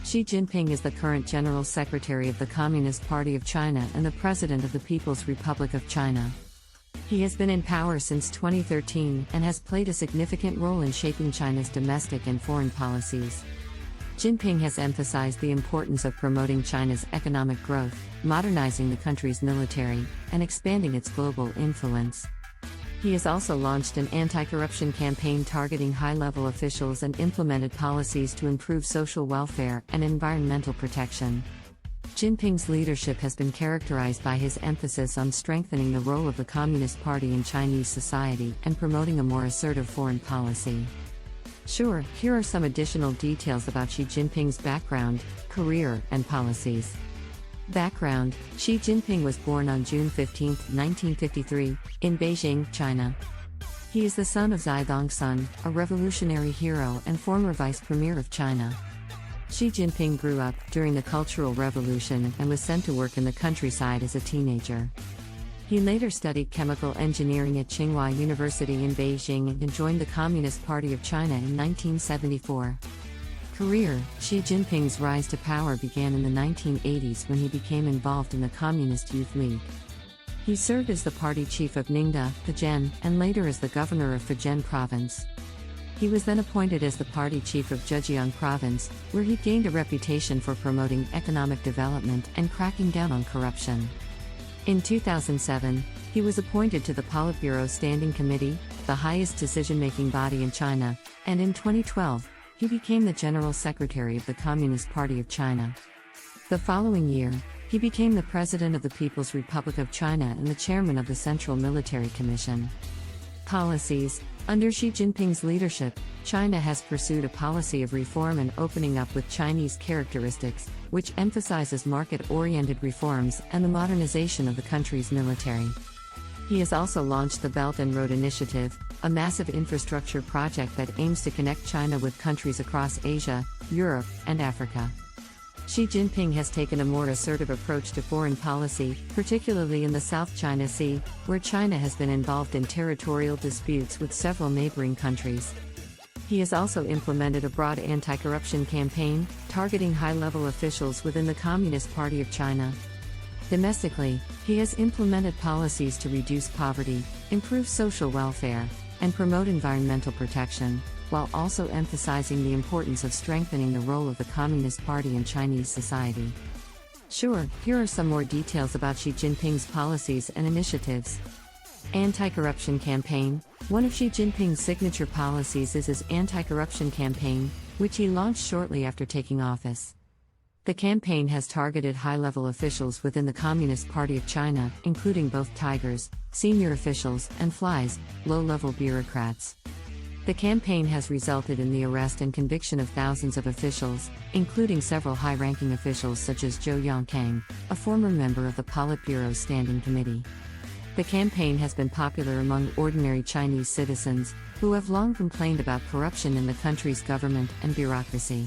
Xi Jinping is the current General Secretary of the Communist Party of China and the President of the People's Republic of China. He has been in power since 2013 and has played a significant role in shaping China's domestic and foreign policies. Jinping has emphasized the importance of promoting China's economic growth, modernizing the country's military, and expanding its global influence. He has also launched an anti-corruption campaign targeting high-level officials and implemented policies to improve social welfare and environmental protection. Jinping's leadership has been characterized by his emphasis on strengthening the role of the Communist Party in Chinese society and promoting a more assertive foreign policy. Sure, here are some additional details about Xi Jinping's background, career, and policies. Background: Xi Jinping was born on June 15, 1953, in Beijing, China. He is the son of Xi Zhongxun, a revolutionary hero and former vice premier of China. Xi Jinping grew up during the Cultural Revolution and was sent to work in the countryside as a teenager. He later studied chemical engineering at Tsinghua University in Beijing and joined the Communist Party of China in 1974. Career: Xi Jinping's rise to power began in the 1980s when he became involved in the Communist Youth League. He served as the party chief of Ningda, Fujian, and later as the governor of Fujian province. He was then appointed as the party chief of Zhejiang province, where he gained a reputation for promoting economic development and cracking down on corruption. In 2007, he was appointed to the Politburo Standing Committee, the highest decision-making body in China, and in 2012, he became the General Secretary of the Communist Party of China. The following year, he became the President of the People's Republic of China and the Chairman of the Central Military Commission. Policies: under Xi Jinping's leadership, China has pursued a policy of reform and opening up with Chinese characteristics, which emphasizes market-oriented reforms and the modernization of the country's military. He has also launched the Belt and Road Initiative, a massive infrastructure project that aims to connect China with countries across Asia, Europe, and Africa. Xi Jinping has taken a more assertive approach to foreign policy, particularly in the South China Sea, where China has been involved in territorial disputes with several neighboring countries. He has also implemented a broad anti-corruption campaign, targeting high-level officials within the Communist Party of China. Domestically, he has implemented policies to reduce poverty, improve social welfare, and promote environmental protection, while also emphasizing the importance of strengthening the role of the Communist Party in Chinese society. Sure, here are some more details about Xi Jinping's policies and initiatives. Anti-corruption campaign: one of Xi Jinping's signature policies is his anti-corruption campaign, which he launched shortly after taking office. The campaign has targeted high-level officials within the Communist Party of China, including both tigers, senior officials, and flies, low-level bureaucrats. The campaign has resulted in the arrest and conviction of thousands of officials, including several high-ranking officials such as Zhou Yongkang, a former member of the Politburo Standing Committee. The campaign has been popular among ordinary Chinese citizens, who have long complained about corruption in the country's government and bureaucracy.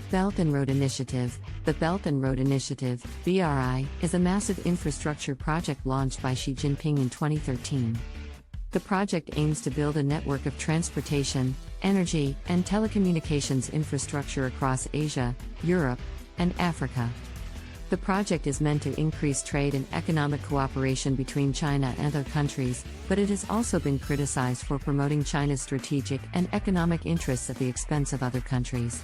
Belt and Road Initiative: the Belt and Road Initiative, BRI, is a massive infrastructure project launched by Xi Jinping in 2013. The project aims to build a network of transportation, energy, and telecommunications infrastructure across Asia, Europe, and Africa. The project is meant to increase trade and economic cooperation between China and other countries, but it has also been criticized for promoting China's strategic and economic interests at the expense of other countries.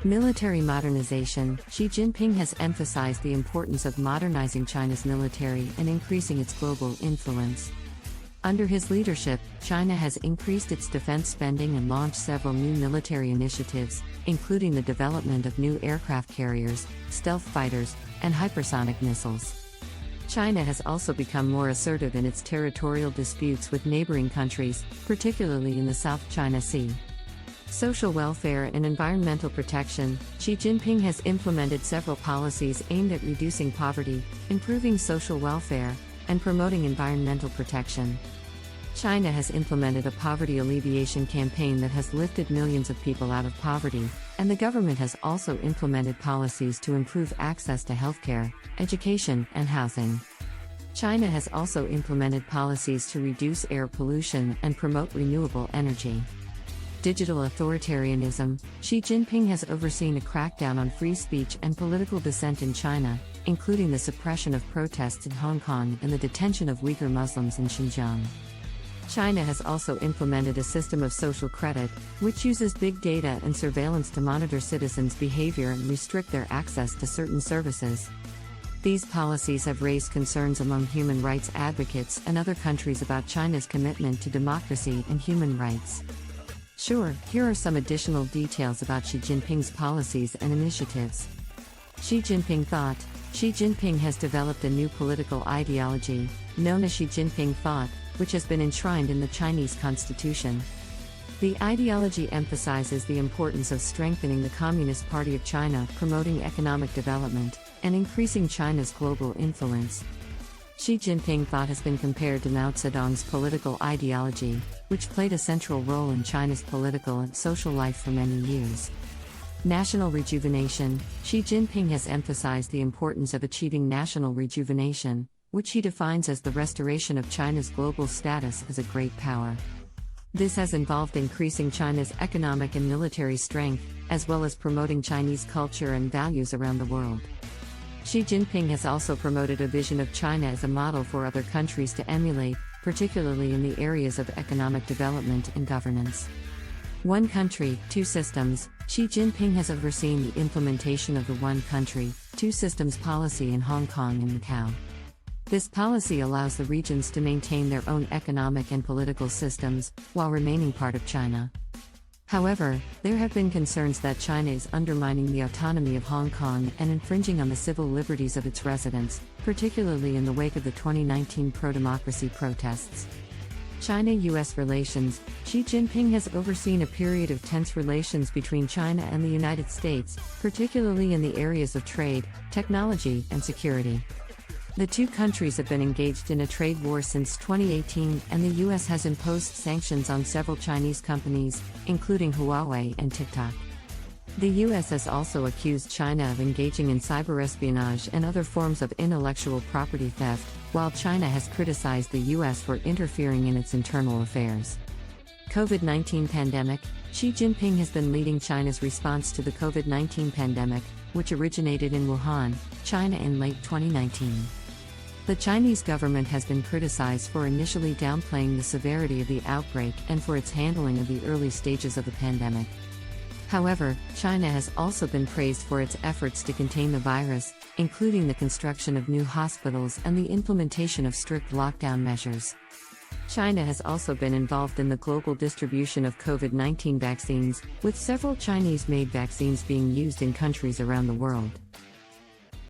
Military modernization: Xi Jinping has emphasized the importance of modernizing China's military and increasing its global influence. Under his leadership, China has increased its defense spending and launched several new military initiatives, including the development of new aircraft carriers, stealth fighters, and hypersonic missiles. China has also become more assertive in its territorial disputes with neighboring countries, particularly in the South China Sea. Social welfare and environmental protection: Xi Jinping has implemented several policies aimed at reducing poverty, improving social welfare, and promoting environmental protection. China has implemented a poverty alleviation campaign that has lifted millions of people out of poverty, and the government has also implemented policies to improve access to healthcare, education, and housing. China has also implemented policies to reduce air pollution and promote renewable energy. Digital authoritarianism. Xi Jinping has overseen a crackdown on free speech and political dissent in China, including the suppression of protests in Hong Kong and the detention of Uyghur Muslims in Xinjiang. China has also implemented a system of social credit, which uses big data and surveillance to monitor citizens' behavior and restrict their access to certain services. These policies have raised concerns among human rights advocates and other countries about China's commitment to democracy and human rights. Sure, here are some additional details about Xi Jinping's policies and initiatives. Xi Jinping thought. Xi Jinping has developed a new political ideology, known as Xi Jinping thought, which has been enshrined in the Chinese constitution. The ideology emphasizes the importance of strengthening the Communist Party of China, promoting economic development, and increasing China's global influence. Xi Jinping thought has been compared to Mao Zedong's political ideology, which played a central role in China's political and social life for many years. National rejuvenation. Xi Jinping has emphasized the importance of achieving national rejuvenation, which he defines as the restoration of China's global status as a great power. This has involved increasing China's economic and military strength, as well as promoting Chinese culture and values around the world. Xi Jinping has also promoted a vision of China as a model for other countries to emulate, particularly in the areas of economic development and governance. One country, two systems. Xi Jinping has overseen the implementation of the one country, two systems policy in Hong Kong and Macau. This policy allows the regions to maintain their own economic and political systems, while remaining part of China. However, there have been concerns that China is undermining the autonomy of Hong Kong and infringing on the civil liberties of its residents, particularly in the wake of the 2019 pro-democracy protests. China-US relations. Xi Jinping has overseen a period of tense relations between China and the United States, particularly in the areas of trade, technology, and security. The two countries have been engaged in a trade war since 2018, and the US has imposed sanctions on several Chinese companies, including Huawei and TikTok. The US has also accused China of engaging in cyberespionage and other forms of intellectual property theft, while China has criticized the US for interfering in its internal affairs. COVID-19 pandemic. Xi Jinping has been leading China's response to the COVID-19 pandemic, which originated in Wuhan, China in late 2019. The Chinese government has been criticized for initially downplaying the severity of the outbreak and for its handling of the early stages of the pandemic. However, China has also been praised for its efforts to contain the virus, including the construction of new hospitals and the implementation of strict lockdown measures. China has also been involved in the global distribution of COVID-19 vaccines, with several Chinese-made vaccines being used in countries around the world.